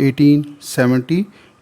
1870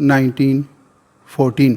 1914।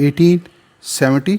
1870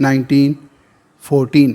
1914।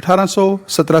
1870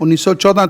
1914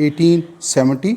1870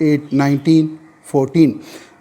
1914।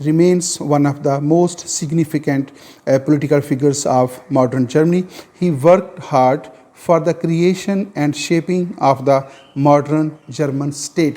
remains one of the most significant political figures of modern Germany. He worked hard for the creation and shaping of the modern German state.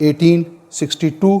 1862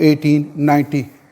1890।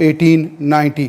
1890।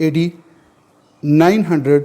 AD 900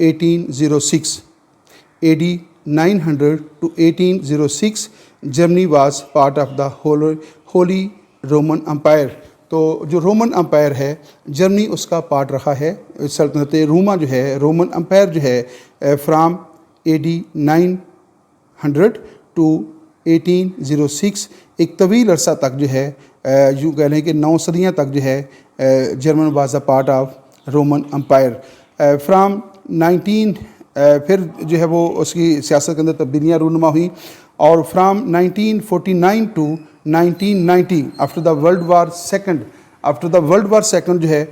1806, AD 900 to 1806 Germany was part of the Holy Roman Empire। تو جو Roman umpire ہے جرمنی اس کا part رہا ہے. سلطنت روما جو ہے Roman umpire جو ہے فرام AD 900 ٹو 1806 ایک طویل عرصہ تک جو ہے یوں کہہ لیں کہ 9 صدیاں تک جو ہے German was a part of Roman empire. From 19 پھر جو ہے وہ اس کی سیاست کے اندر تبدیلیاں رونما ہوئیں اور from 1949 to 1990 after the world war second جو ہے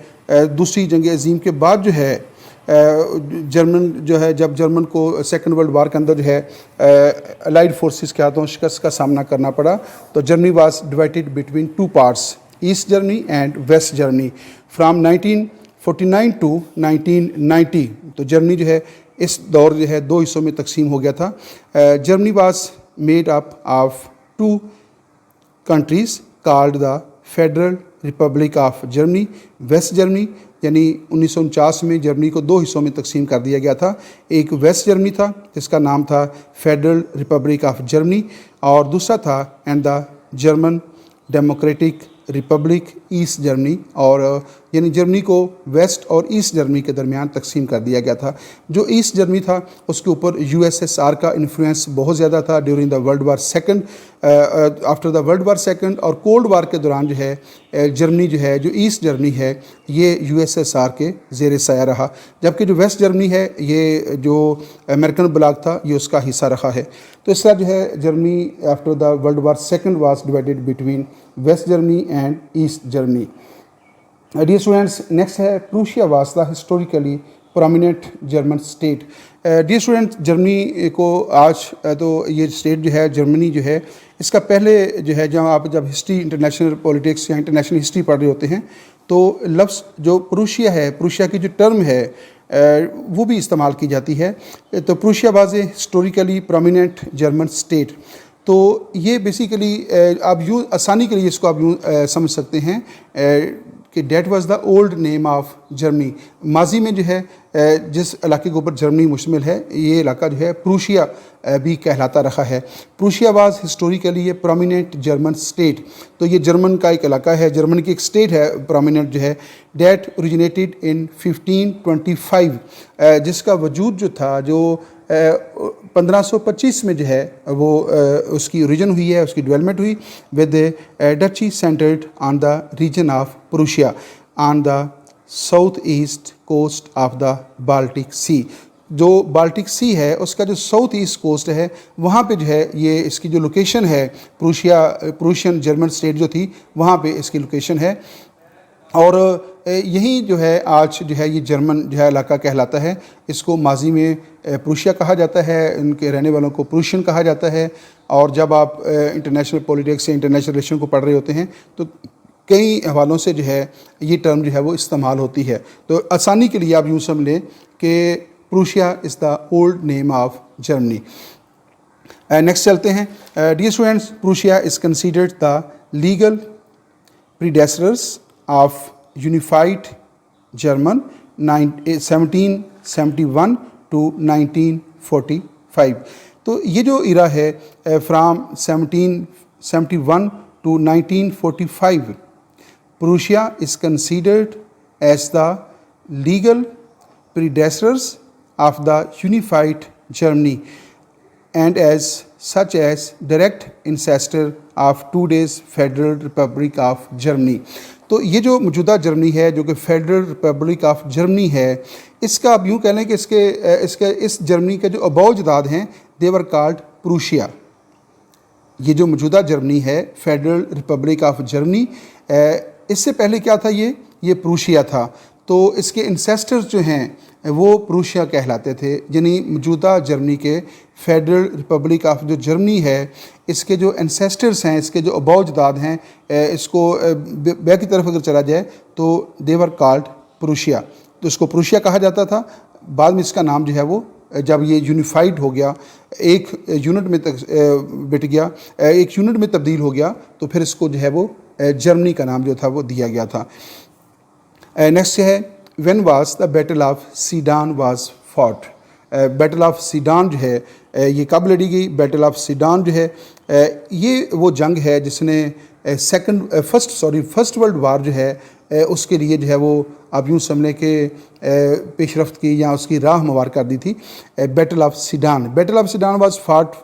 دوسری جنگ عظیم کے بعد جو ہے جرمن جو ہے جب جرمن کو سیکنڈ ورلڈ وار کے اندر جو ہے الائیڈ فورسز کے ہاتھوں شکست کا سامنا کرنا پڑا تو Germany was divided between 2 parts east Germany and west Germany from 1949 to 1990. تو جرمنی جو ہے اس دور جو ہے 2 حصوں میں تقسیم ہو گیا تھا. Germany was made up of 2 countries called the federal republic of Germany. West Germany یعنی 1949 میں جرمنی کو 2 حصوں میں تقسیم کر دیا گیا تھا. ایک ویسٹ جرمنی تھا جس کا نام تھا فیڈرل ریپبلک آف جرمنی اور دوسرا تھا and the German democratic republic east Germany اور یعنی جرمنی کو ویسٹ اور ایسٹ جرمنی کے درمیان تقسیم کر دیا گیا تھا. جو ایسٹ جرمنی تھا اس کے اوپر USSR کا انفلوئنس بہت زیادہ تھا during the world war second. After the world war second اور کولڈ وار کے دوران جو ہے جرمنی جو ہے جو ایسٹ جرمنی ہے یہ USSR کے زیر سایہ رہا جبکہ جو ویسٹ جرمنی ہے یہ جو امریکن بلاک تھا یہ اس کا حصہ رہا ہے. تو اس طرح جو ہے Germany after the world war second was divided between West Germany and East Germany. Dear students next ہے Prussia was the historically prominent German state. Dear student Germany کو آج تو یہ اسٹیٹ جو ہے جرمنی جو ہے اس کا پہلے جو ہے جب ہسٹری انٹرنیشنل پولیٹکس یا انٹرنیشنل ہسٹری پڑھ رہے ہوتے ہیں تو لفظ جو پروشیا ہے پروشیا کی جو ٹرم ہے وہ بھی استعمال کی جاتی ہے. تو Prussia was a historically prominent German state. تو یہ بیسیکلی آپ یوں آسانی کے لیے اس کو آپ یوں سمجھ سکتے ہیں کہ that was the old name of Germany. ماضی میں جو ہے جس علاقے کے اوپر جرمنی مشتمل ہے یہ علاقہ جو ہے پروشیا بھی کہلاتا رہا ہے. Prussia was historically a prominent German state. تو یہ جرمن کا ایک علاقہ ہے جرمن کی ایک اسٹیٹ ہے پرومیننٹ جو ہے دیٹ اوریجنیٹڈ ان 1525 جس کا وجود جو تھا جو 1525 میں جو ہے وہ اس کی اوریجن ہوئی ہے اس کی ڈیولپمنٹ ہوئی with duchy centred on the region of Prussia on the south east coast of the Baltic Sea. جو بالٹک سی ہے اس کا جو ساؤتھ ایسٹ کوسٹ ہے وہاں پہ جو ہے یہ اس کی جو لوکیشن ہے پروشین جرمن اسٹیٹ جو تھی وہاں پہ اس کی لوکیشن ہے اور یہی جو ہے آج جو ہے یہ جرمن جو ہے علاقہ کہلاتا ہے. اس کو ماضی میں پروشیا کہا جاتا ہے ان کے رہنے والوں کو پروشین کہا جاتا ہے. اور جب آپ انٹرنیشنل پولیٹکس یا انٹرنیشنل ریلیشن کو پڑھ رہے ہوتے ہیں تو کئی حوالوں سے جو ہے یہ ٹرم جو ہے وہ استعمال ہوتی ہے. تو آسانی کے لیے آپ یوں سمجھ لیں کہ Prussia is the old name of Germany. Next چلتے ہیں. Dear students Prussia is considered the legal predecessors of unified German 1771 to 1945. تو یہ جو ایرا ہے from 1771 to 1945 Prussia is considered as the legal predecessors of the unified Germany and as such as direct ancestor of today's Federal Republic of Germany. تو یہ جو موجودہ جرمنی ہے جو کہ فیڈرل ریپبلک آف جرمنی ہے اس کا آپ یوں کہہ لیں کہ اس جرمنی کے جو اباؤ اجداد ہیں they were called پروشیا. یہ جو موجودہ جرمنی ہے فیڈرل ریپبلک آف جرمنی اس سے پہلے کیا تھا یہ پروشیا تھا. تو اس کے انسیسٹرز جو ہیں وہ پروشیا کہلاتے تھے یعنی موجودہ جرمنی کے فیڈرل ریپبلک آف جو جرمنی ہے اس کے جو انسیسٹرز ہیں اس کے جو اباؤ اجداد ہیں اس کو بیک کی طرف اگر چلا جائے تو they were called پروشیا. تو اس کو پروشیا کہا جاتا تھا. بعد میں اس کا نام جو ہے وہ جب یہ یونیفائڈ ہو گیا ایک یونٹ میں بٹ گیا ایک یونٹ میں تبدیل ہو گیا تو پھر اس کو جو ہے وہ جرمنی کا نام جو تھا وہ دیا گیا تھا. نیکسٹ ہے when was the battle of Sedan was fought. Battle of Sedan جو ہے یہ کب لڑی گئی؟ بیٹل آف سیڈان جو ہے یہ وہ جنگ ہے جس نے فرسٹ ورلڈ وار جو ہے اس کے لیے جو ہے وہ آپ یوں سمجھیں کہ پیش رفت کی یا اس کی راہ ہموار کر دی تھی. Battle of Sedan was fought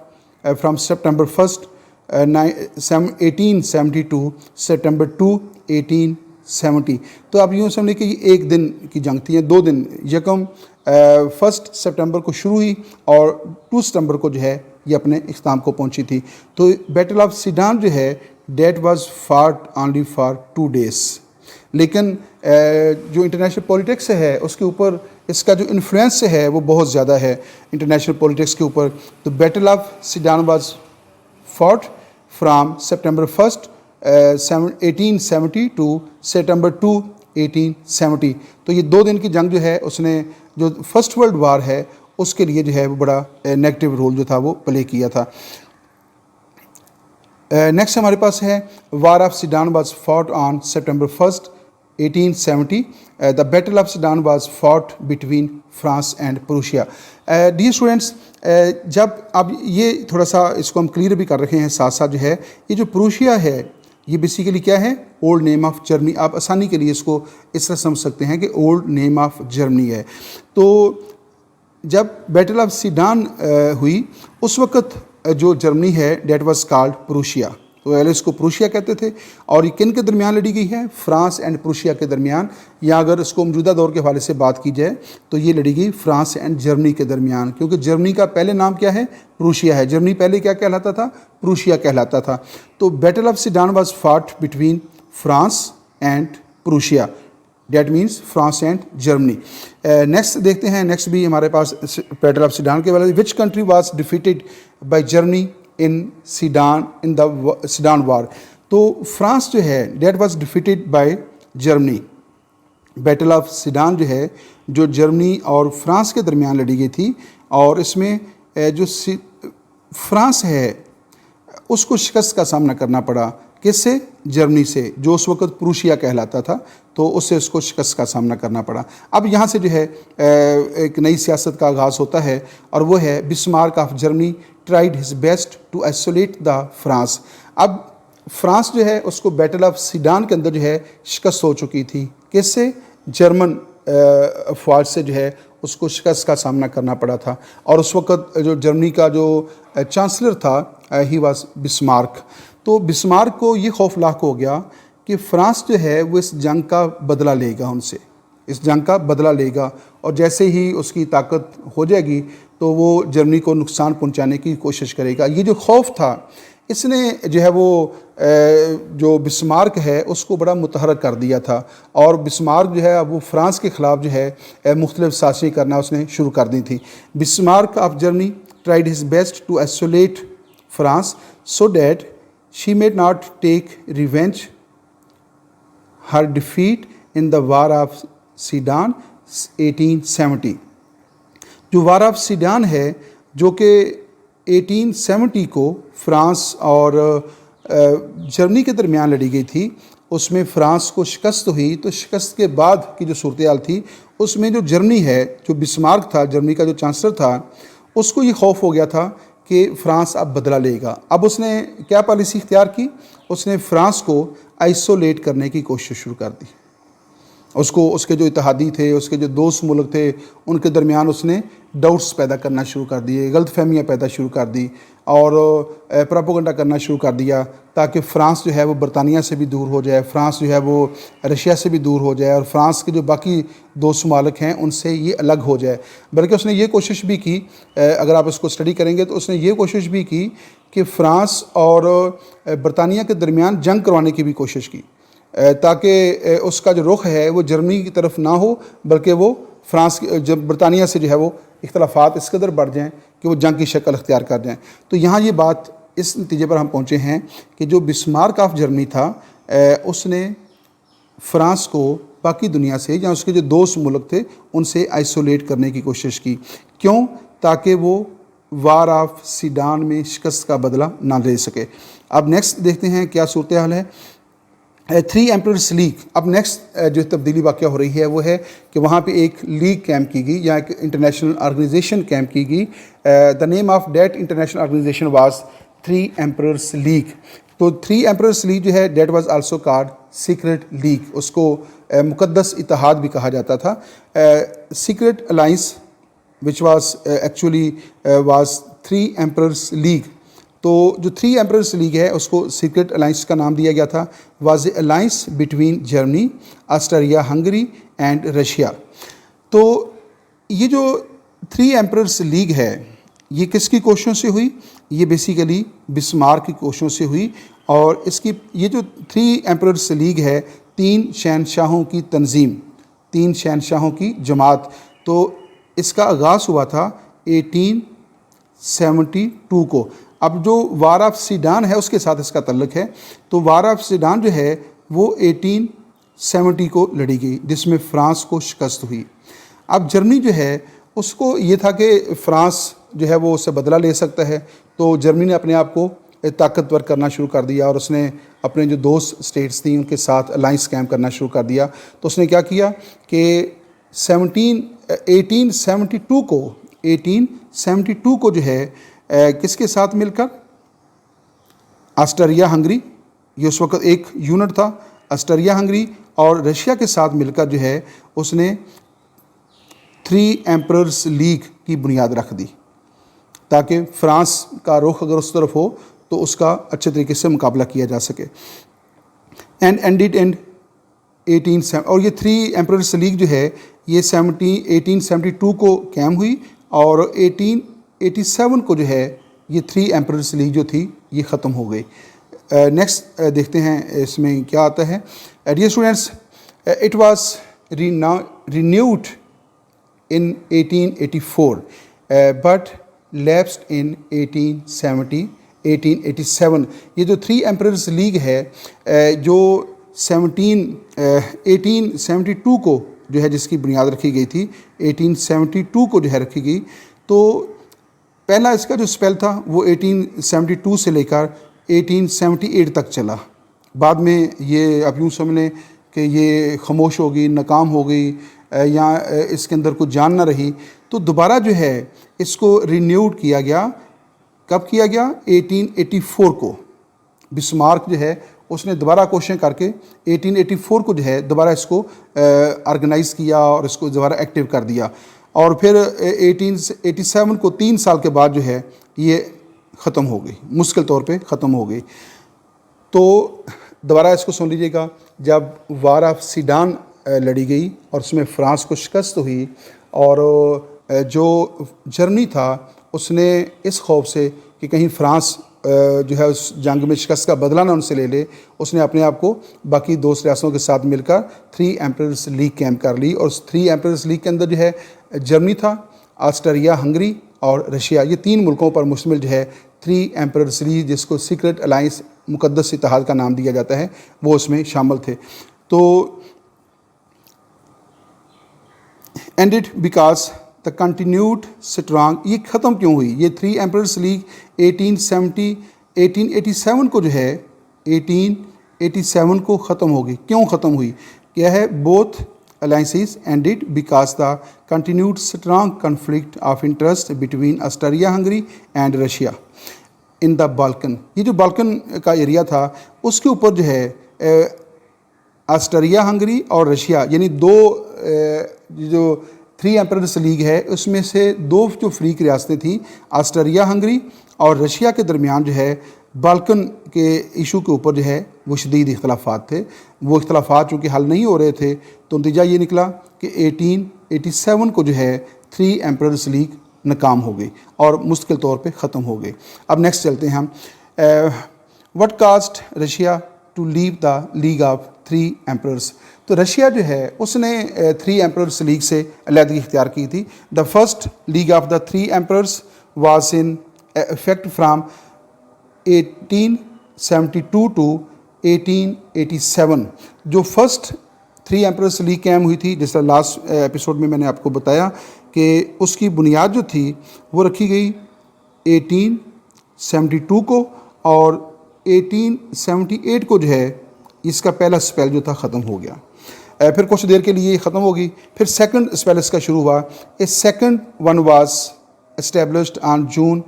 from September 1 1872 September 2 1870. تو آپ یوں سمجھیں کہ یہ ایک دن کی جنگ تھی، 2 دن، یکم 1 سپٹمبر کو شروع ہوئی اور 2 سپٹمبر کو جو ہے یہ اپنے اختتام کو پہنچی تھی. تو بیٹل آف سیڈان جو ہے that was fought only for 2 days. لیکن جو انٹرنیشنل پولیٹکس ہے اس کے اوپر اس کا جو انفلوئنس ہے وہ بہت زیادہ ہے انٹرنیشنل پولیٹکس کے اوپر. تو battle of Sedan was fought from September 1 1870 to September 2 1870. تو یہ 2 دن کی جنگ جو ہے اس نے جو فرسٹ ورلڈ وار ہے اس کے لیے جو ہے وہ بڑا نیگیٹو رول جو تھا وہ پلے کیا تھا. نیکسٹ ہمارے پاس ہے war of Sedan was fought on September 1 1870. The battle of Sedan was fought between France and Prussia. Dear students, جب اب یہ تھوڑا سا اس کو ہم کلیئر بھی کر رکھے ہیں ساتھ ساتھ جو ہے یہ جو پروشیا ہے یہ بیسیکلی کیا ہے؟ Old name of Germany. آپ آسانی کے لیے اس کو اس طرح سمجھ سکتے ہیں کہ اولڈ نیم آف جرمنی ہے. تو جب بیٹل آف سیڈان ہوئی اس وقت جو جرمنی ہے دیٹ واز کالڈ پروشیا. تو پہلے اس کو پروشیا کہتے تھے. اور یہ کن کے درمیان لڑی گئی ہے؟ فرانس اینڈ پروشیا کے درمیان. یا اگر اس کو موجودہ دور کے حوالے سے بات کی جائے تو یہ لڑی گئی فرانس اینڈ جرمنی کے درمیان، کیونکہ جرمنی کا پہلے نام کیا ہے؟ پروشیا ہے. جرمنی پہلے کیا کہلاتا تھا؟ پروشیا کہلاتا تھا. تو battle of Sedan was fought between France and Prussia, that means France and Germany. Next دیکھتے ہیں، نیکسٹ بھی ہمارے پاس بیٹل آف سیڈان کے والے which country was defeated by Germany in the Sedan war. تو فرانس جو ہے that was defeated by Germany. Battle of Sedan جو ہے جو جرمنی اور فرانس کے درمیان لڑی گئی تھی، اور اس میں جو فرانس ہے اس کو شکست کا سامنا کرنا پڑا. کس سے؟ جرمنی سے، جو اس وقت پروشیا کہلاتا تھا. تو اس سے اس کو شکست کا سامنا کرنا پڑا. اب یہاں سے جو ہے ایک نئی سیاست کا آغاز ہوتا ہے، اور وہ ہے Bismarck of Germany tried his best to isolate the France. اب فرانس جو ہے اس کو بیٹل آف سیڈان کے اندر جو ہے شکست ہو چکی تھی. کس سے؟ جرمن افواج سے جو ہے اس کو شکست کا سامنا کرنا پڑا تھا. اور اس وقت جو جرمنی کا جو چانسلر تھا ہی واز بسمارک. تو بسمارک کو یہ خوف لاحق ہو گیا کہ فرانس جو ہے وہ اس جنگ کا بدلہ لے گا، ان سے اس جنگ کا بدلہ لے گا، اور جیسے ہی اس کی طاقت ہو جائے گی تو وہ جرمنی کو نقصان پہنچانے کی کوشش کرے گا. یہ جو خوف تھا اس نے جو ہے وہ جو بسمارک ہے اس کو بڑا متحرک کر دیا تھا. اور بسمارک جو ہے اب وہ فرانس کے خلاف جو ہے مختلف سازشیں کرنا اس نے شروع کر دی تھی. Bismarck of Germany tried his best to isolate France so that she may not take revenge her defeat in the war of Sedan 1870. جو وار آف سیڈان ہے جو کہ 1870 کو فرانس اور جرمنی کے درمیان لڑی گئی تھی، اس میں فرانس کو شکست ہوئی. تو شکست کے بعد کی جو صورتحال تھی اس میں جو جرمنی ہے، جو بسمارک تھا جرمنی کا جو چانسلر تھا، اس کو یہ خوف ہو گیا تھا کہ فرانس اب بدلہ لے گا. اب اس نے کیا پالیسی اختیار کی؟ اس نے فرانس کو آئسولیٹ کرنے کی کوشش شروع کر دی. اس کے جو اتحادی تھے، اس کے جو دوست ملک تھے، ان کے درمیان اس نے ڈاؤٹس پیدا کرنا شروع کر دیے، غلط فہمیاں پیدا شروع کر دی، اور پراپوگنڈا کرنا شروع کر دیا تاکہ فرانس جو ہے وہ برطانیہ سے بھی دور ہو جائے، فرانس جو ہے وہ رشیا سے بھی دور ہو جائے، اور فرانس کے جو باقی دوست ممالک ہیں ان سے یہ الگ ہو جائے. بلکہ اس نے یہ کوشش بھی کی، اگر آپ اس کو اسٹڈی کریں گے تو اس نے یہ کوشش بھی کی کہ فرانس اور برطانیہ کے درمیان جنگ کروانے کی بھی کوشش کی، تاکہ اس کا جو رخ ہے وہ جرمنی کی طرف نہ ہو، بلکہ وہ فرانس برطانیہ سے جو ہے وہ اختلافات اس قدر بڑھ جائیں کہ وہ جنگ کی شکل اختیار کر جائیں. تو یہاں یہ بات اس نتیجے پر ہم پہنچے ہیں کہ جو بسمارک آف جرمنی تھا اس نے فرانس کو باقی دنیا سے یا اس کے جو دوست ملک تھے ان سے آئسولیٹ کرنے کی کوشش کی. کیوں؟ تاکہ وہ وار آف سیڈان میں شکست کا بدلہ نہ لے سکے. اب نیکسٹ دیکھتے ہیں کیا صورتحال ہے. 3 ایمپررس لیگ. اب نیکسٹ جو تبدیلی واقع ہو رہی ہے وہ ہے کہ وہاں پہ ایک لیگ قائم کی گئی یا ایک انٹرنیشنل آرگنائزیشن قائم کی گئی. The name of that international organization was 3 emperors league. تو 3 ایمپررس لیگ جو ہے that was also called secret league. اس کو مقدس اتحاد بھی کہا جاتا تھا. Secret alliance which was actually was 3 emperors league. تو جو 3 ایمپررس لیگ ہے اس کو سیکرٹ الائنس کا نام دیا گیا تھا. Was a alliance between Germany, Austria Hungary and Russia. تو یہ جو 3 ایمپررس لیگ ہے یہ کس کی کوششوں سے ہوئی؟ یہ بیسیکلی بسمارک کی کوششوں سے ہوئی. اور اس کی یہ جو 3 ایمپررس لیگ ہے 3 شہنشاہوں کی تنظیم, 3 شہنشاہوں کی جماعت. تو اس کا آغاز ہوا تھا 1872 کو. اب جو وار آف سیڈان ہے اس کے ساتھ اس کا تعلق ہے. تو وار آف سیڈان جو ہے وہ 1870 کو لڑی گئی جس میں فرانس کو شکست ہوئی. اب جرمنی جو ہے اس کو یہ تھا کہ فرانس جو ہے وہ اس سے بدلہ لے سکتا ہے. تو جرمنی نے اپنے آپ کو طاقتور کرنا شروع کر دیا اور اس نے اپنے جو دوست اسٹیٹس تھیں ان کے ساتھ الائنس قائم کرنا شروع کر دیا. تو اس نے کیا کیا کہ 1872 کو جو ہے کس کے ساتھ مل کر آسٹریا ہنگری, یہ اس وقت ایک یونٹ تھا, آسٹریا ہنگری اور رشیا کے ساتھ مل کر جو ہے اس نے 3 ایمپررس لیگ کی بنیاد رکھ دی تاکہ فرانس کا رخ اگر اس طرف ہو تو اس کا اچھے طریقے سے مقابلہ کیا جا سکے. اینڈ اینڈڈ اینڈ 18 اور یہ 3 ایمپررس لیگ جو ہے یہ 1872 کو قائم ہوئی اور 1887 کو جو ہے یہ 3 ایمپررس لیگ جو تھی یہ ختم ہو گئی. نیکسٹ دیکھتے ہیں اس میں کیا آتا ہے. Dear students, it was renewed in 1884 but lapsed in 1887. یہ جو 3 ایمپررس لیگ ہے جو 1872 کو جو ہے جس کی بنیاد رکھی گئی تھی, 1872 کو جو ہے رکھی گئی. تو پہلا اس کا جو اسپیل تھا وہ 1872 سے لے کر 1878 تک چلا. بعد میں یہ آپ یوں سمجھ لیں کہ یہ خاموش ہو گئی, ناکام ہو گئی یا اس کے اندر کچھ جان نہ رہی. تو دوبارہ جو ہے اس کو رینیوڈ کیا گیا. کب کیا گیا؟ 1884 کو. بسمارک جو ہے اس نے دوبارہ کوششیں کر کے 1884 کو جو ہے دوبارہ اس کو آرگنائز کیا اور اس کو دوبارہ ایکٹیو کر دیا. اور پھر 1887 کو 3 سال کے بعد جو ہے یہ ختم ہو گئی, مشکل طور پہ ختم ہو گئی. تو دوبارہ اس کو سن لیجیے گا, جب وار آف سیڈان لڑی گئی اور اس میں فرانس کو شکست ہوئی اور جو جرمنی تھا اس نے اس خوف سے کہ کہیں فرانس جو ہے اس جنگ میں شکست کا بدلہ نہ ان سے لے لے, اس نے اپنے آپ کو باقی دوست ریاستوں کے ساتھ مل کر 3 ایمپررس لیگ قائم کر لی. اور اس 3 ایمپررس لیگ کے اندر جو ہے جرمنی تھا, آسٹریا ہنگری اور رشیا, یہ 3 ملکوں پر مشتمل جو ہے 3 ایمپررس لیگ جس کو سیکرٹ الائنس مقدس اتحاد کا نام دیا جاتا ہے وہ اس میں شامل تھے. تو ended because the continued strong, یہ ختم کیوں ہوئی؟ یہ 3 ایمپررس لیگ 1887 کو جو ہے 1887 کو ختم ہو گئی. کیوں ختم ہوئی؟ کیا ہے؟ both alliances ended because the continued strong conflict of interest between Austria Hungary and Russia in the Balkan. یہ جو بالکن کا ایریا تھا اس کے اوپر جو ہے آسٹریا ہنگری اور رشیا یعنی 2 جو 3 ایمپررس لیگ ہے اس میں سے 2 جو فریق ریاستیں تھیں آسٹریا ہنگری اور رشیا کے درمیان جو ہے بالکن کے ایشو کے اوپر جو ہے وہ شدید اختلافات تھے. وہ اختلافات چونکہ حل نہیں ہو رہے تھے تو نتیجہ یہ نکلا کہ 1887 کو جو ہے 3 ایمپررس لیگ ناکام ہو گئی اور مستقل طور پہ ختم ہو گئی. اب نیکسٹ چلتے ہیں ہم. What cost Russia to leave the league of 3 emperors. تو رشیا جو ہے اس نے 3 ایمپررس لیگ سے علیحدگی اختیار کی تھی. The first league of the 3 emperors was in effect from 1872 to 1887. جو فرسٹ 3 ایمپررس لیگ قائم ہوئی تھی جس طرح لاسٹ ایپیسوڈ میں میں نے آپ کو بتایا کہ اس کی بنیاد جو تھی وہ رکھی گئی 1872 کو اور 1878 کو جو ہے اس کا پہلا اسپیل جو تھا ختم ہو گیا. پھر کچھ دیر کے لیے ختم ہوگی. پھر سیکنڈ اسپیل اس کا شروع ہوا. A second one was established on June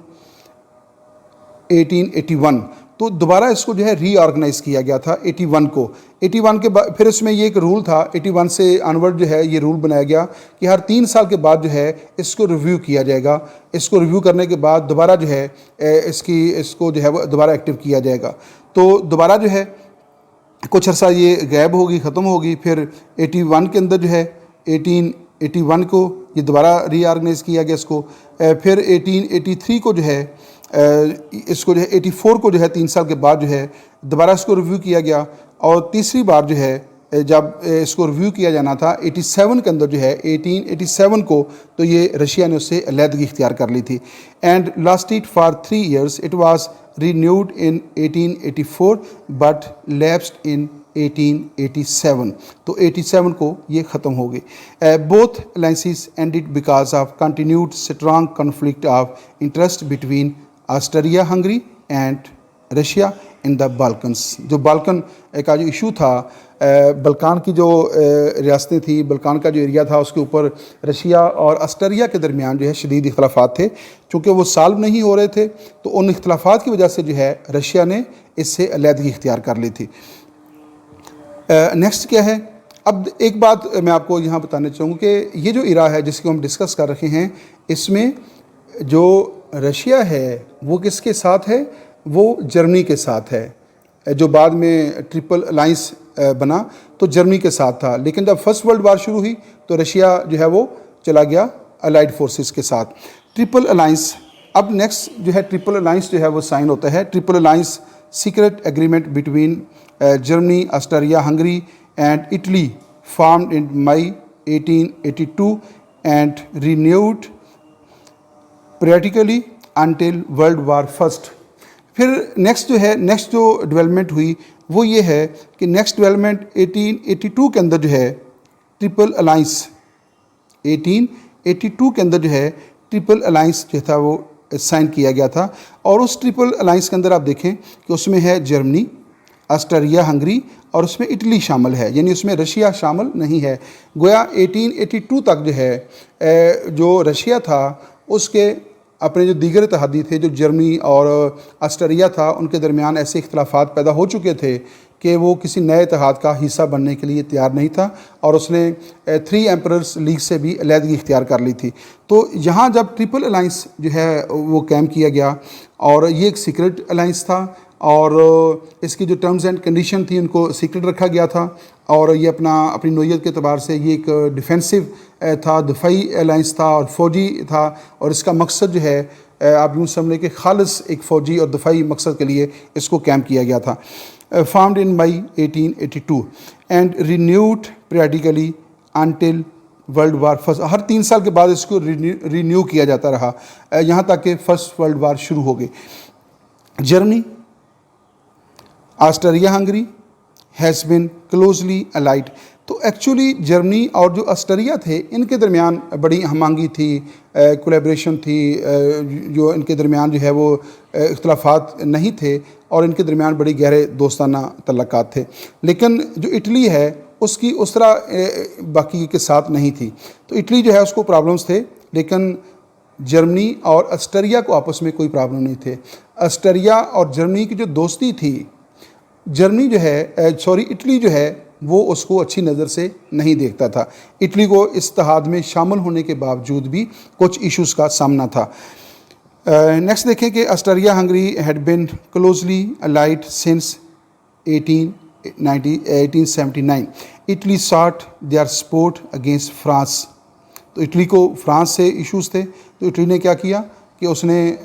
1881. تو دوبارہ اس کو جو ہے ری آرگنائز کیا گیا تھا 81 کو. 81 کے بعد پھر اس میں یہ ایک رول تھا, 81 سے آنورڈ جو ہے یہ رول بنایا گیا کہ ہر 3 سال کے بعد جو ہے اس کو ریویو کیا جائے گا. اس کو ریویو کرنے کے بعد دوبارہ جو ہے اس کو جو ہے وہ دوبارہ ایکٹیو کیا جائے گا. تو دوبارہ جو ہے کچھ عرصہ یہ غائب ہوگی, ختم ہوگی. پھر 81 کے اندر جو ہے 1881 کو یہ دوبارہ ری آرگنائز کیا گیا اس کو. پھر 1883 کو جو ہے اس کو جو ہے 84 کو جو ہے 3 سال کے بعد جو ہے دوبارہ اس کو ریویو کیا گیا. اور تیسری بار جو ہے جب اس کو ریویو کیا جانا تھا 87 کے اندر جو ہے 1887 کو, تو یہ رشیا نے اس سے علیحدگی اختیار کر لی تھی. And lasted for 3 years. It was renewed in 1884 but lapsed in 1887. تو 87 کو یہ ختم ہو گئی. Both alliances ended because of continued strong conflict of interest between Austria-Hungary and Russia in the Balkans. جو بالکن کا جو ایشو تھا, بلکان کی جو ریاستیں تھیں, بلکان کا جو ایریا تھا, اس کے اوپر رشیا اور آسٹریا کے درمیان جو ہے شدید اختلافات تھے. چونکہ وہ سالو نہیں ہو رہے تھے تو ان اختلافات کی وجہ سے جو ہے رشیا نے اس سے علیحدگی اختیار کر لی تھی. نیکسٹ کیا ہے, اب ایک بات میں آپ کو یہاں بتانا چاہوں گا کہ یہ جو ایرا ہے جس کو ہم ڈسکس کر رہے ہیں, اس میں جو رشیا ہے وہ کس کے ساتھ ہے؟ وہ جرمنی کے ساتھ ہے. جو بعد میں ٹرپل الائنس بنا تو جرمنی کے ساتھ تھا. لیکن جب فرسٹ ورلڈ وار شروع ہوئی تو رشیا جو ہے وہ چلا گیا الائڈ فورسز کے ساتھ. ٹرپل الائنس, اب نیکسٹ جو ہے ٹرپل الائنس جو ہے وہ سائن ہوتا ہے. Triple alliance secret agreement between Germany, Austria, Hungary and Italy formed in May 1882 and renewed periodically until world war first. پھر نیکسٹ جو ہے نیکسٹ جو ڈیولپمنٹ ہوئی وہ یہ ہے کہ نیکسٹ ڈیولپمنٹ 1882 کے اندر جو ہے ٹرپل الائنس 1882 کے اندر جو ہے ٹرپل الائنس جو تھا وہ سائن کیا گیا تھا. اور اس ٹرپل الائنس کے اندر آپ دیکھیں کہ اس میں ہے جرمنی, آسٹریا, ہنگری اور اس میں اٹلی شامل ہے, یعنی اس میں رشیا شامل نہیں ہے. گویا 1882 تک جو ہے جو رشیا تھا اس کے اپنے جو دیگر اتحادی تھے, جو جرمنی اور آسٹریا تھا, ان کے درمیان ایسے اختلافات پیدا ہو چکے تھے کہ وہ کسی نئے اتحاد کا حصہ بننے کے لیے تیار نہیں تھا, اور اس نے 3 ایمپررز لیگ سے بھی علیحدگی اختیار کر لی تھی. تو یہاں جب ٹرپل الائنس جو ہے وہ قائم کیا گیا, اور یہ ایک سیکرٹ الائنس تھا, اور اس کی جو ٹرمز اینڈ کنڈیشن تھی ان کو سیکرٹ رکھا گیا تھا, اور یہ اپنی نوعیت کے اعتبار سے یہ ایک ڈیفینسو تھا, دفاعی الائنس تھا اور فوجی تھا. اور اس کا مقصد جو ہے آپ یوں سمجھ لیں کہ خالص ایک فوجی اور دفاعی مقصد کے لیے اس کو قائم کیا گیا تھا. Formed in May 1882 and renewed periodically until world war first. ہر 3 سال کے بعد اس کو رینیو کیا جاتا رہا یہاں تک کہ فرسٹ ورلڈ وار شروع ہو گئی. Germany, Austria, Hungary has been closely allied. تو ایکچولی جرمنی اور جو آسٹریا تھے ان کے درمیان بڑی ہم آہنگی تھی, کولیبریشن تھی, جو ان کے درمیان جو ہے وہ اختلافات نہیں تھے, اور ان کے درمیان بڑی گہرے دوستانہ تعلقات تھے. لیکن جو اٹلی ہے اس کی اس طرح باقی کے ساتھ نہیں تھی. تو اٹلی جو ہے اس کو پرابلمس تھے, لیکن جرمنی اور آسٹریا کو آپس میں کوئی پرابلم نہیں تھے. آسٹریا اور جرمنی کی جو دوستی تھی, جرمنی جو ہے اٹلی جو ہے وہ اس کو اچھی نظر سے نہیں دیکھتا تھا. اٹلی کو اس اتحاد میں شامل ہونے کے باوجود بھی کچھ ایشوز کا سامنا تھا. نیکسٹ دیکھیں کہ Austria Hungary had been closely allied since 1879. Italy sought their support against France. تو اٹلی کو فرانس سے ایشوز تھے, تو اٹلی نے کیا کیا کہ اس نے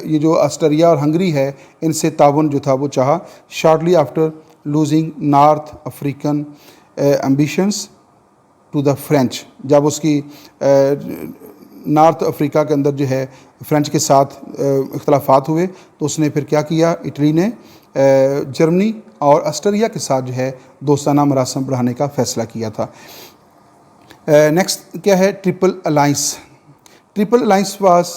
یہ جو آسٹریا اور ہنگری ہے ان سے تعاون جو تھا وہ چاہا. Shortly after losing north African ambitions to the French. جب اس کی نارتھ افریقہ کے اندر جو ہے فرینچ کے ساتھ اختلافات ہوئے, تو اس نے پھر کیا کیا, اٹلی نے جرمنی اور آسٹریا کے ساتھ جو ہے دوستانہ مراسم بڑھانے کا فیصلہ کیا تھا. نیکسٹ کیا ہے, triple alliance. Triple alliance was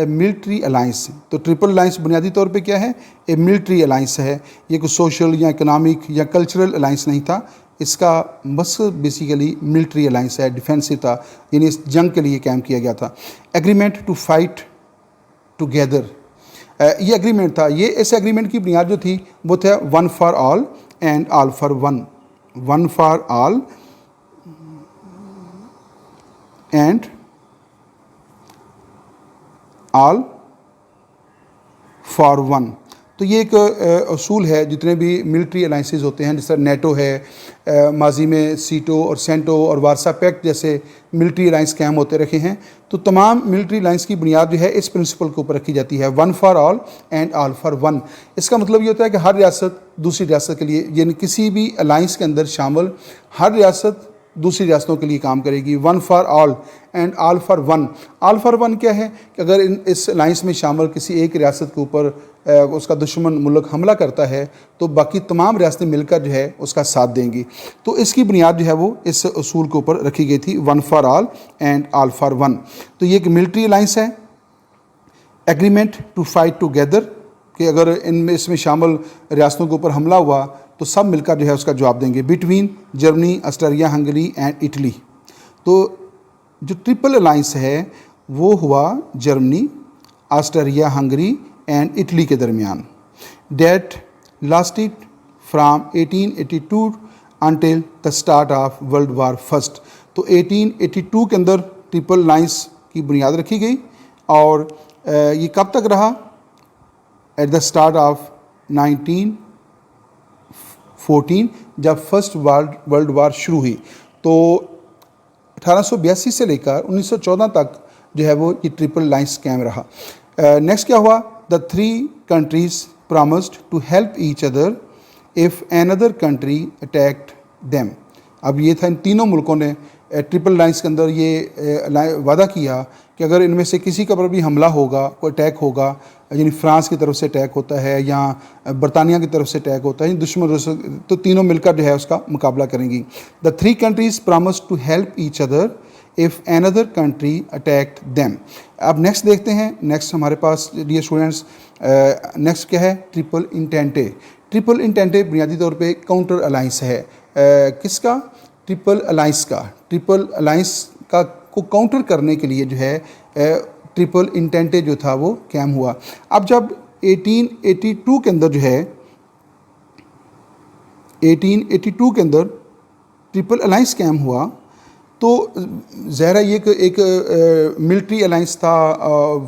military alliance. تو ٹرپل الائنس بنیادی طور پہ کیا ہے؟ ایک ملٹری الائنس ہے. یہ کوئی سوشل یا اکنامک یا کلچرل الائنس نہیں تھا. اس کا مقصد بیسیکلی ملٹری الائنس ہے, ڈیفینسو تھا, یعنی اس جنگ کے لیے قائم کیا گیا تھا. ایگریمنٹ ٹو فائٹ ٹوگیدر, یہ ایگریمنٹ تھا. یہ اس ایگریمنٹ کی بنیاد جو تھی وہ تھا one for all and all for one. One for all and all for one. تو یہ ایک اصول ہے جتنے بھی ملٹری الائنسز ہوتے ہیں, جس طرح نیٹو ہے, ماضی میں سیٹو اور سینٹو اور وارسا پیکٹ جیسے ملٹری الائنس قائم ہوتے رکھے ہیں. تو تمام ملٹری الائنس کی بنیاد جو ہے اس پرنسپل کے اوپر رکھی جاتی ہے, one for all and all for one. اس کا مطلب یہ ہوتا ہے کہ ہر ریاست دوسری ریاست کے لیے, یعنی کسی بھی الائنس کے اندر شامل ہر ریاست دوسری ریاستوں کے لیے کام کرے گی. One for all and all for one. All for one کیا ہے کہ اگر اس الائنس میں شامل کسی ایک ریاست کے اوپر اس کا دشمن ملک حملہ کرتا ہے تو باقی تمام ریاستیں مل کر جو ہے اس کا ساتھ دیں گی. تو اس کی بنیاد جو ہے وہ اس اصول کے اوپر رکھی گئی تھی, one for all and all for one. تو یہ ایک ملٹری الائنس ہے. ایگریمنٹ ٹو فائٹ ٹوگیدر, کہ اگر اس میں شامل ریاستوں کے اوپر حملہ ہوا تو سب مل کر جو ہے اس کا جواب دیں گے. Between Germany, Austria Hungary and Italy. تو جو ٹرپل الائنس ہے وہ ہوا Germany, Austria Hungary and Italy کے درمیان. That lasted from 1882 until the start of world war first. تو 1882 کے اندر ٹرپل الائنس کی بنیاد رکھی گئی, اور یہ کب تک رہا؟ ایٹ دا اسٹارٹ آف 1914, جب فرسٹ ورلڈ وار شروع ہوئی. تو 1882 سے لے کر 1914 تک جو ہے وہ یہ ٹرپل الائنس قائم رہا. نیکسٹ کیا ہوا؟ The three countries promised to help each other if an other country attacked them. اب یہ تھا ان تینوں ملکوں نے ٹرپل الائنس کے اندر یہ وعدہ کیا کہ اگر ان میں سے کسی کا پر بھی حملہ ہوگا, کوئی اٹیک ہوگا, یعنی فرانس کی طرف سے اٹیک ہوتا ہے یا برطانیہ کی طرف سے اٹیک ہوتا ہے, دشمن, تو تینوں مل کر جو ہے اس کا مقابلہ کریں گی. The three countries promised to help each other if an other country attacked them. اب نیکسٹ دیکھتے ہیں. نیکسٹ ہمارے پاس ڈیئر اسٹوڈنٹس نیکسٹ کیا ہے؟ ٹرپل انٹینٹے. ٹرپل انٹینٹے بنیادی طور پہ کاؤنٹر الائنس ہے. کس کا؟ ٹرپل الائنس کا. ٹرپل الائنس کا کو کاؤنٹر کرنے کے لیے جو ہے ٹرپل انٹینٹے جو تھا وہ قائم ہوا. اب جب 1882 کے اندر جو ہے 1882 کے اندر ٹرپل الائنس قائم ہوا تو ظاہر ہے یہ ایک ملٹری الائنس تھا,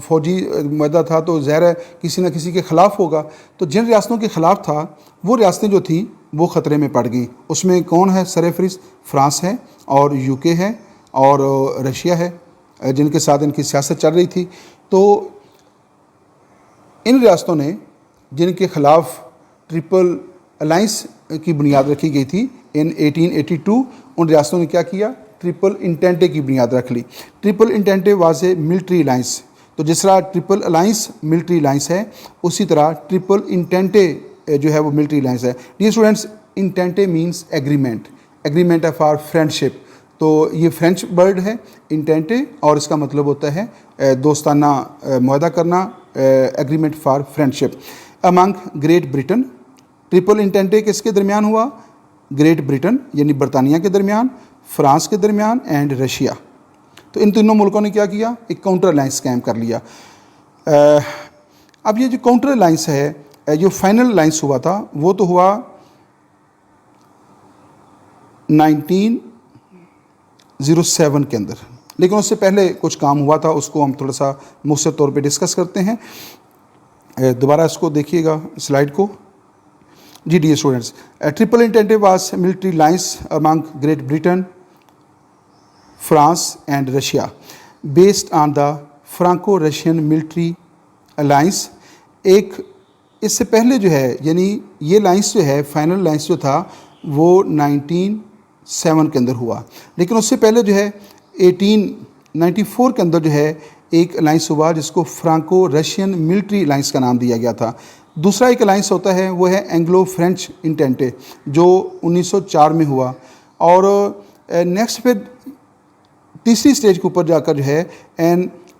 فوجی معاہدہ تھا, تو ظاہر ہے کسی نہ کسی کے خلاف ہوگا. تو جن ریاستوں کے خلاف تھا وہ ریاستیں جو تھیں وہ خطرے میں پڑ گئیں. اس میں کون ہے سر فہرست؟ فرانس ہے اور یو کے ہے اور رشیا ہے, جن کے ساتھ ان کی سیاست چل رہی تھی. تو ان ریاستوں نے جن کے خلاف ٹرپل الائنس کی بنیاد رکھی گئی تھی ان 1882, ان ریاستوں نے کیا کیا؟ ٹرپل انٹینٹے کی بنیاد رکھ لی. Triple entente was a military alliance. تو جس طرح ٹرپل الائنس ملٹری الائنس ہے, اسی طرح ٹرپل انٹینٹے جو ہے وہ ملٹری الائنس ہے. Dear students, entente means agreement, agreement of or friendship. تو یہ فرینچ ورڈ ہے انٹینٹے, اور اس کا مطلب ہوتا ہے دوستانہ معاہدہ کرنا, agreement for friendship. Among great Britain, triple entente کس کے درمیان ہوا؟ گریٹ برٹن یعنی برطانیہ کے درمیان, فرانس کے درمیان اینڈ رشیا. تو ان تینوں ملکوں نے کیا کیا؟ ایک کاؤنٹر الائنس قائم کر لیا. اب یہ جو کاؤنٹر الائنس ہے, جو فائنل الائنس ہوا تھا وہ تو ہوا 1907 کے اندر, لیکن اس سے پہلے کچھ کام ہوا تھا, اس کو ہم تھوڑا سا مختصر طور پہ ڈسکس کرتے ہیں. دوبارہ اس کو دیکھیے گا سلائڈ کو. جی dear students, triple entente was military alliance among great Britain, France and Russia based on the Franco Russian military alliance. ایک اس سے پہلے جو ہے, یعنی یہ الائنس جو ہے فائنل الائنس جو تھا وہ 1907 کے اندر ہوا, لیکن اس سے پہلے جو ہے 1894 کے اندر جو ہے ایک الائنس ہوا جس کو فرانکو رشین ملٹری الائنس کا نام دیا گیا تھا. دوسرا ایک الائنس ہوتا ہے وہ ہے اینگلو فرینچ انٹینٹے جو 1904 میں ہوا. اور نیکسٹ پھر تیسری سٹیج کے اوپر جا کر جو ہے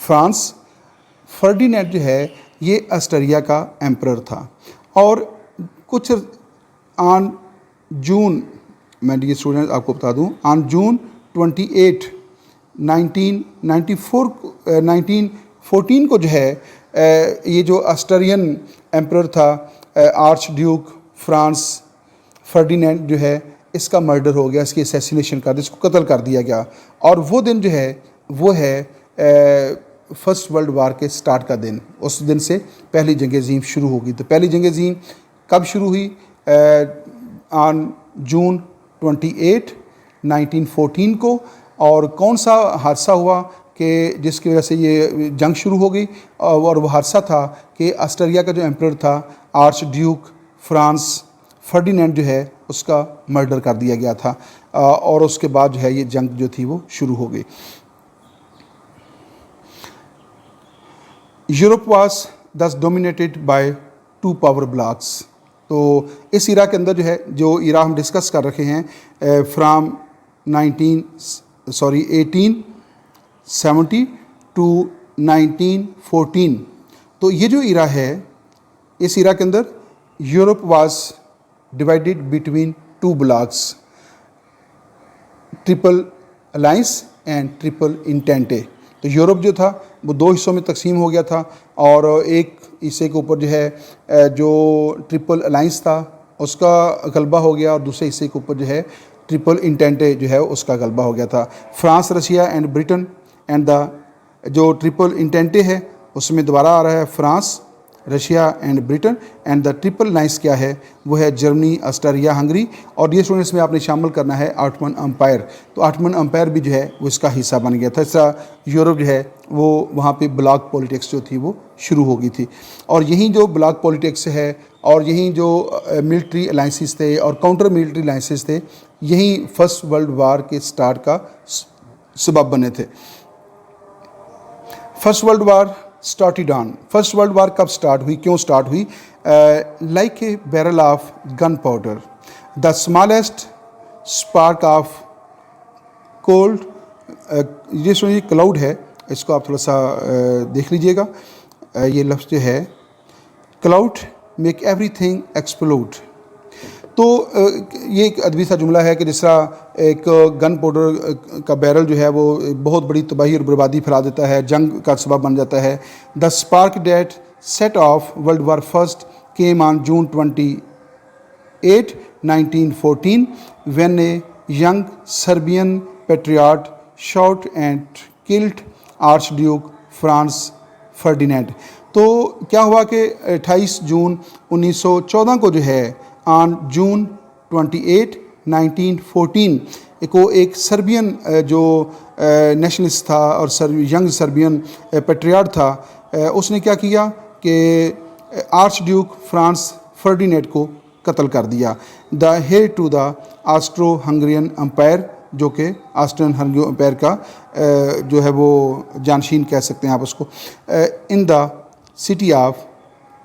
فرانس. فرڈینینڈ جو ہے یہ آسٹریا کا ایمپرر تھا. اور کچھ آن جون، میں یہ اسٹوڈنٹ آپ کو بتا دوں، آن جون 28 1914 کو جو ہے یہ جو آسٹرین ایمپرر تھا آرچ ڈیوک فرانس فرڈینینڈ جو ہے اس کا مرڈر ہو گیا، اس کی اسیسینیشن کر دی، اس کو قتل کر دیا گیا. اور وہ دن جو ہے وہ ہے فرسٹ ورلڈ وار کے سٹارٹ کا دن. اس دن سے پہلی جنگ عظیم شروع ہوگی. تو پہلی جنگ عظیم کب شروع ہوئی؟ آن جون 28 1914 کو. اور کون سا حادثہ ہوا کہ جس کی وجہ سے یہ جنگ شروع ہو گئی؟ اور وہ حادثہ تھا کہ آسٹریا کا جو ایمپرر تھا آرچ ڈیوک فرانس فرڈینینڈ جو ہے اس کا مرڈر کر دیا گیا تھا. اور اس کے بعد جو ہے یہ جنگ جو تھی وہ شروع ہو گئی. Europe was this dominated by two power blocks. تو اس ایرا کے اندر جو ہے جو ایرا ہم ڈسکس کر رکھے ہیں فرام 1870 ٹو 1914. تو یہ جو ایرا ہے اس ایرا کے اندر Europe was divided between two blocs, triple alliance and triple entente. تو یورپ جو تھا وہ دو حصوں میں تقسیم ہو گیا تھا، اور ایک حصے کے اوپر جو ہے جو ٹرپل الائنس تھا اس کا غلبہ ہو گیا، اور دوسرے حصے کے اوپر جو ہے ٹرپل انٹینٹے جو ہے اس کا غلبہ ہو گیا تھا. France, Russia and Britain and جو ٹرپل انٹینٹے ہے اس میں دوبارہ آ رہا ہے France, Russia and Britain. And the triple alliance کیا ہے؟ وہ ہے جرمنی، آسٹریا، ہنگری. اور یہ اسٹوڈنٹس میں آپ نے شامل کرنا ہے آٹمن امپائر. تو آٹمن امپائر بھی جو ہے وہ اس کا حصہ بن گیا تھا. اس طرح یورپ جو ہے وہ وہاں پہ بلاک پولیٹکس جو تھی وہ شروع ہو گئی تھی. اور یہیں جو بلاک پولیٹکس ہے اور یہیں جو ملٹری الائنسز تھے اور کاؤنٹر ملٹری الائنسز تھے، یہیں فرسٹ ورلڈ وار کے سٹارٹ کا سبب بنے تھے. First world war started on. First world war کب سٹارٹ ہوئی، کیوں سٹارٹ ہوئی؟ Like a barrel of gunpowder, the smallest spark of could. یہ کلاؤڈ ہے، اس کو آپ تھوڑا سا دیکھ لیجئے گا. یہ لفظ جو ہے cloud make every thing explode. تو یہ ایک ادبی سا جملہ ہے کہ جس طرح ایک گن پاؤڈر کا بیرل جو ہے وہ بہت بڑی تباہی اور بربادی پھیلا دیتا ہے، جنگ کا سبب بن جاتا ہے. The spark that set of world war first came on June 28 1914 when a young Serbian patriot shot and killed Archduke Franz Ferdinand. تو کیا ہوا کہ 28 جون 1914 کو جو ہے آن جون 28 1914 کو ایک سربین جو نیشنلسٹ تھا اور ینگ سربین پیٹریاٹ تھا، اس نے کیا کیا کہ آرچ ڈیوک فرانس فرڈینینڈ کو قتل کر دیا. The heir to the Austro Hungarian empire, جو کہ آسٹرین ہنگرین امپائر کا جو ہے وہ جانشین کہہ سکتے ہیں آپ اس کو، ان دا سٹی آف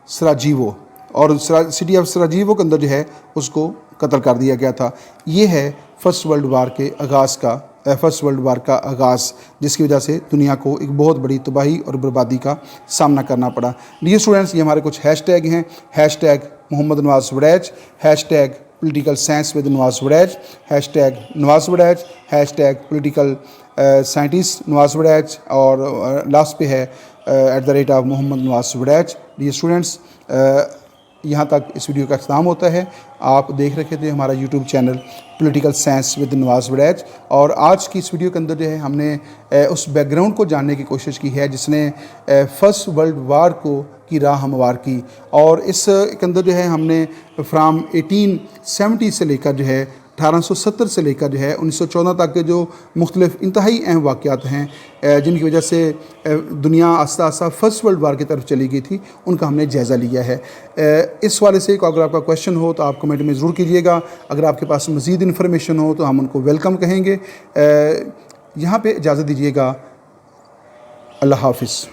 سراجیوو. اور سٹی آف سراجیوو کے اندر جو ہے اس کو قتل کر دیا گیا تھا. یہ ہے فرسٹ ورلڈ وار کے آغاز کا فرسٹ ورلڈ وار کا آغاز، جس کی وجہ سے دنیا کو ایک بہت بڑی تباہی اور بربادی کا سامنا کرنا پڑا. ڈیئر اسٹوڈنٹس، یہ ہمارے کچھ ہیش ٹیگ ہیں. Hashtag Muhammad Nawaz Warraich, hashtag political science with Nawaz Warraich, hashtag Nawaz Warraich, hashtag political scientist Nawaz Warraich, اور لاسٹ پہ ہے @ محمد نواز وڑیچ. ڈیئر اسٹوڈنٹس، یہاں تک اس ویڈیو کا اختتام ہوتا ہے. آپ دیکھ رکھے تھے ہمارا YouTube channel political science with Nawaz Warraich. اور آج کی اس ویڈیو کے اندر جو ہے ہم نے اس بیک گراؤنڈ کو جاننے کی کوشش کی ہے جس نے فرسٹ ورلڈ وار کی راہ ہموار کی. اور اس کے اندر جو ہے ہم نے فرام 1870 سے لے کر جو ہے 1870 سے لے کر جو ہے 1914 تک کے جو مختلف انتہائی اہم واقعات ہیں جن کی وجہ سے دنیا آہستہ آہستہ فرسٹ ورلڈ وار کی طرف چلی گئی تھی، ان کا ہم نے جائزہ لیا ہے. اس حوالے سے اگر آپ کا کویشچن ہو تو آپ کمنٹ میں ضرور کیجیے گا. اگر آپ کے پاس مزید انفارمیشن ہو تو ہم ان کو ویلکم کہیں گے. یہاں پہ اجازت دیجیے گا. اللہ حافظ.